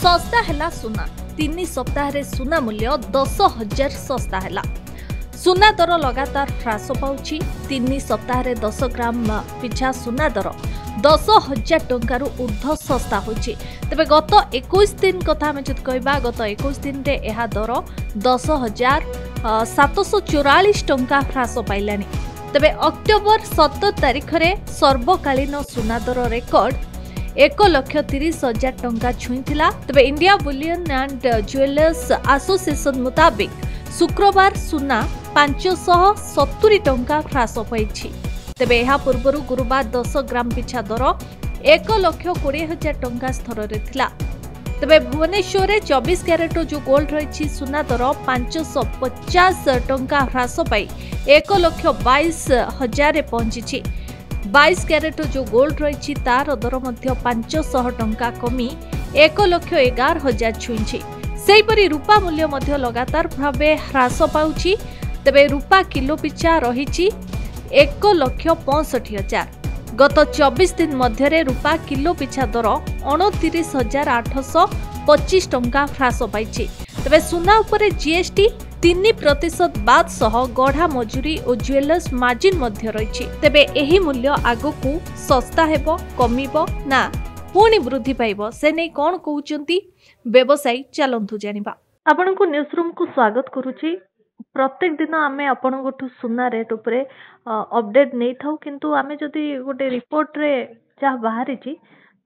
सस्ता हैला सुना 3 सप्ताह रे सुना मूल्य 10,000 सस्ता हैला। सुना दर लगातार ह्रास पाउछि। 3 सप्ताह रे 10 ग्राम पिछा सुना दर 10,000 टंकारु ऊर्ध्व सस्ता होछि। तबे गत 21 दिन कथा हम जत कहबा गत 21 दिन रे एहा दर 10,744 टंका ह्रास पाइलानी। तबे अक्टोबर 17 तारिख रे सर्वकालीन सुना दर रेकर्ड 1,30,000 टंका छुईथिला। तबे India Boolean and jewellers association मुताबिक शुक्रवार सुना 570 टंका ह्रास पाइछि। तेबे एहा पूर्वरु गुरुवार 10 ग्राम पिछा दर 1,20,000 टंका स्तर रे थिला। तेबे भुवनेश्वर रे 24 कैरेट जो गोल्ड रही सुना दर 550 टंका ह्रास पाई 1,22,000 पहुंची। 22 कैरेट जो गोल्ड रही तार दर मध्य 500 टंका कमी 1,11,000 छुईछि। सेहीपरि रूपा मूल्य मध्य लगातार भावे ह्रास पाउछि। तेबे रूपा किलो पिछा रही 1,65,000। गत 24 दिन मध्य रूपा किलो पिछा दर 29,825 टंका ह्रास पाइछि। तेबे सुना उपरे जीएसटी 3% बाद सह गढ़ा मजूरी और ज्वेलर्स मार्जिन मध्य रही। तेबे एही मूल्य आगकू सस्ता हेबो कमिबो ना पुणी वृद्धि पाइबो से नै कोन कहउचंती व्यवसायी चलंतु जानिबा। आपनको न्यूज रूम को स्वागत करूची। प्रत्येक दिन आमे आपनगोठु सुना रेट उपरे अपडेट नै थाउ, किंतु आमे जदी गोटे रिपोर्ट रे जा बाहरी छी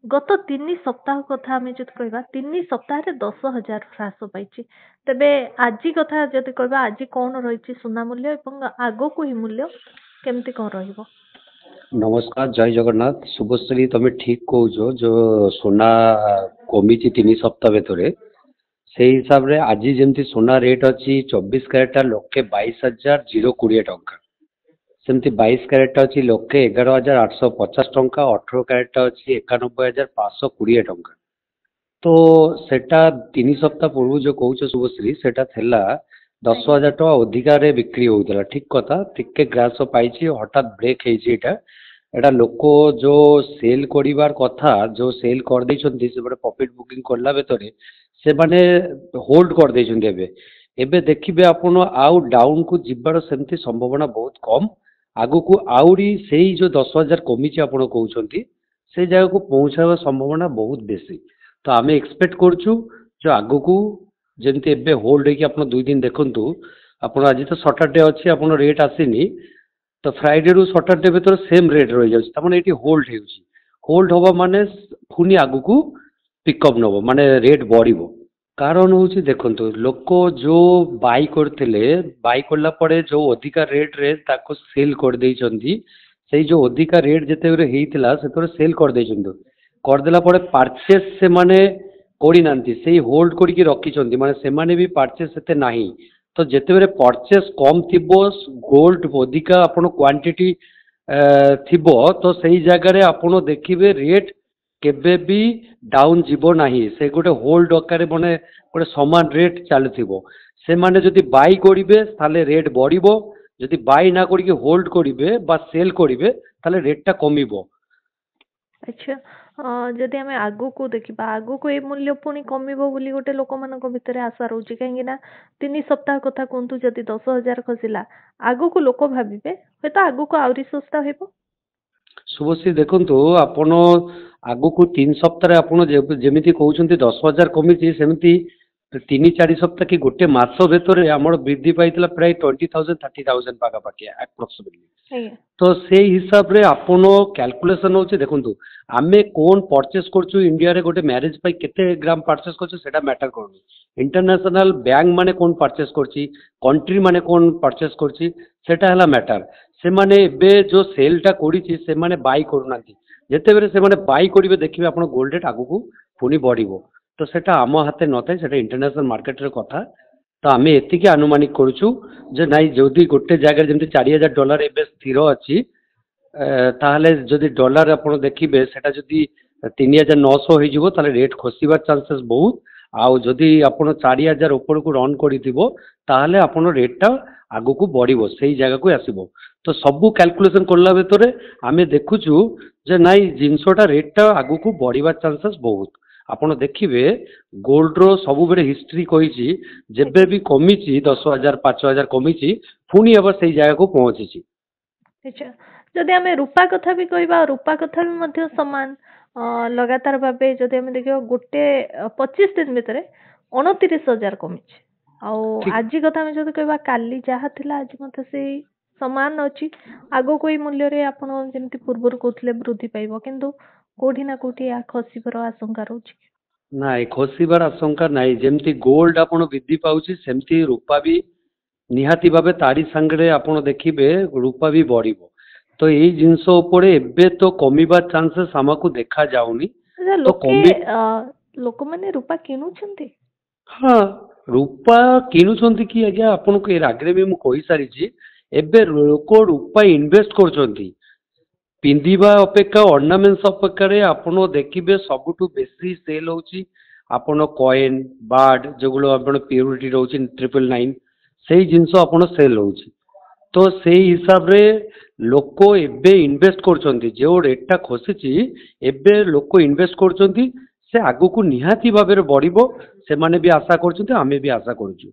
गत 3 सप्ताह कथा आमे जदी कहबा 3 सप्ताह रे 10,000 ह्रास पाइछि। तबे आजि कथा जदी कहबा आजि कोन रहिछि सुना मूल्य एवं आगो को ही मूल्य केमति कोन रहिबो। नमस्कार, जय जगन्नाथ। शुभश्री तमें ठीक कौच जो सोना कमी 3 सप्ताह भितर से हिसाब रे आज जमती सोना रेट अच्छी 24 कैरेटा लक्षे 22,020 टंका, सेमती 22 कैरेटा अच्छी लक्षे 11,850 टंका, 18 कैरेटा अच्छी 91,520 टंका। तो सेटा 3 सप्ताह पूर्व जो कौच शुभश्री सेटा थिला 10,000 टका अधिका रे बिक्री होउतला। ठीक कथा, टिके ग्रास पाई हठात ब्रेक एटा लोक जो सेल करिवार कथा जो सेल कर देछंती से प्रॉफिट बुकिंग करला बेतरे से माने होल्ड कर देछंती। एबे देखिबे आपण आउ डाउन को जिबार सेमती संभावना बहुत कम। आगु को आउरी सेही जो 10,000 कमी आपण कहउछंती से जगह को पहुंचावा संभावना बहुत बेसी। तो आमे एक्सपेक्ट करछु जो आगु को जेमती एबे होल्ड होगी आपण 2 दिन देखंतु। आपण आज तो सैटरडे अछि आपण रेट आसीनी, तो फ्राइडे रु सैटरडे भीतर सेम रेट रही जाउछि। त माने एटी होल्ड हेउछि। होल्ड होबा माने पुनी आगु को पिकअप नबो माने रेट बढ़िबो। कारण होछि देखंतु लोक जो बाय करथिले बाय करला परे जो अधिका रेट रे ताको सेल कर देइचंती। सेही जो अधिका रेट जते रे हेइतिला सेतरे सेल कर देइचंती। कर देला परे परचेस से माने कोड़ी नांती से होल्ड करके रखी माने से माने भी परचेस सेते नाही। तो जेते बेरे परचेस कम थिबो गोल्ड अधिका आपण क्वांटिटी थिबो तो सही जगह रे आपण देखिबे रेट केबे भी डाउन जीवो नाही। से गोटे होल्ड आकार माने गोटे समान रेट चलुथिबो। से माने जदि बाय करिवे ताले रेट बढ़िबो, जदि बाय ना करिके होल्ड करिवे बा सेल करिवे ताले रेटटा कमिबो। अच्छा, जदि आमे आगो को देखिबा आगो को ए मूल्य पुणी कमिबो बोली गोटे लोक मानक भितरे आशा रहउची। काहेकि ना 3 सप्ताह कथा कोंतु जदि 10,000 खसिला आगो को लोक भाबिबे हे तो आगो को आउरी सस्ता हेबो। शुभश्री देखंतु आपण आगु को 3 सप्ताह आपण जेमिति कहउछंती 10,000 कमिछि सेमिति 3-4 सप्ताह कि गोटे मास भीतर हमर वृद्धि पाइतला प्राय 20,000 30,000 पाका पाके अप्रोक्सीमेटली। तो से हिसाब रे आपण कैलकुलेशन होछि। देखंतु आमे कोन परचेस करछु इंडिया रे गोटे मैरिज पाई केते ग्राम परचेस करछु सेटा मैटर करनी। इंटरनेशनल बैंक माने कोन परचेस करछि, कंट्री माने कोन परचेस करछि सेटा हला मैटर। से माने बे जो सेलटा करिछि से माने बाय करूनांती। जेते बेरे से माने बाय करिवे देखिबे आपण गोल्ड रेट आगु को पुनी बढ़िबो। तो सेटा आम हाथे नथाय, सेटा इंटरनेशनल मार्केट रे कथा। तो आमे एतिके अनुमानिक करछु जे नाइ जदि गोटे जगह जेमति $4,000 एबे स्थिर अछि ताहले जदि डॉलर आपण देखिबे सेटा जदि 3,900 होई जिवो ताले रेट खसिबार चांसेस बहुत। आउ जदि आपण 4,000 ऊपर को रन करिथिबो ताहले आपण रेटटा आगु को बढ़िबो, सही जगह को आसीबो। तो सबु कैलकुलेशन करला बेतरे आमे देखुछु जे नाइ जिंसोटा रेटटा आगु को बढ़िबार चांसेस बहुत। ଆପଣ ଦେଖିବେ ଗୋଲ୍ଡର ସବୁବେଳେ ହିଷ୍ଟ୍ରି କହିଛି ଯେବେ ବି କମିଛି 10,000 5,000 କମିଛି ପୁଣି ଏବେ ସେଇ ଜାଗାକୁ ପହଞ୍ଚିଛି। ଆଚ୍ଛା, ଯଦି ଆମେ ରୂପା କଥା ବି କହିବା, ରୂପା କଥା ବି ମଧ୍ୟ ସମାନ ଲଗାତାର ଭାବେ ଯଦି ଆମେ ଦେଖିବା ଗୋଟେ 25 ଦିନ ଭିତରେ 29,000 କମିଛି। ଆଉ ଠିକ ଆଜି କଥା ଆମେ ଯଦି କହିବା କାଲି ଯାହା ଥିଲା ଆଜି ମଧ୍ୟ ସେଇ ସମାନ ଅଛି। ଆଗକୁ ଏଇ ମୂଲ୍ୟରେ ଆପଣ ଯେମିତି ପୂର୍ବରୁ କହୁଥିଲେ ବୃଦ୍ଧି ପାଇବ, କିନ୍ତୁ କୋଉଠି ନା କୋଉଠି ଏହା ଖସିବାର ଆଶଙ୍କା ରହୁଛି। ନାଇଁ ଖସିବାର ଆଶଙ୍କା ନାହିଁ। ଯେମିତି ଗୋଲ୍ଡ ଆପଣ ବୃଦ୍ଧି ପାଉଛି ସେମିତି ରୂପା ବି ନିହାତି ଭାବେ ତାରି ସାଙ୍ଗରେ ଆପଣ ଦେଖିବେ ରୂପା ବି ବଢିବ। ତ ଏଇ ଜିନିଷ ଉପରେ ଏବେ ତ କମିବା ଚାନ୍ସେସ୍ ଆମକୁ ଦେଖା ଯାଉନି। ଆଚ୍ଛା, ତ କମି ଲୋକମାନେ ରୂପା କିଣୁଛନ୍ତି? ହଁ ରୂପା କିଣୁଛନ୍ତି କି ଆଜ୍ଞା ଆପଣଙ୍କୁ ଏ ଆଗରେ ବି ମୁଁ କହିସାରିଛି। ଏବେ ଲୋକ ରୂପା ଇନଭେଷ୍ଟ କରୁଛନ୍ତି। ପିନ୍ଧିବା ଅପେକ୍ଷା ଅର୍ଣ୍ଣାମେଣ୍ଟସ୍ ଅପେକ୍ଷାରେ ଆପଣ ଦେଖିବେ ସବୁଠୁ ବେଶୀ ସେଲ୍ ହେଉଛି ଆପଣ କଏନ୍ ବାର୍ଡ ଯେଗୁলো ଆପଣ ପ୍ୟୁରିଟି ରହୁଛି 999 ସେଇ ଜିନିଷ ଆପଣ ସେଲ୍ ହେଉଛି। ତ ସେଇ ହିସାବରେ ଲୋକ ଏବେ ଇନଭେଷ୍ଟ କରୁଛନ୍ତି। ଯେଉଁ ରେଟ୍ଟା ଖସିଛି ଏବେ ଲୋକ ଇନଭେଷ୍ଟ କରୁଛନ୍ତି। ସେ ଆଗକୁ ନିହାତି ଭାବରେ ବଢ଼ିବ। ସେମାନେ ବି ଆଶା କରୁଛନ୍ତି, ଆମେ ବି ଆଶା କରୁଛୁ।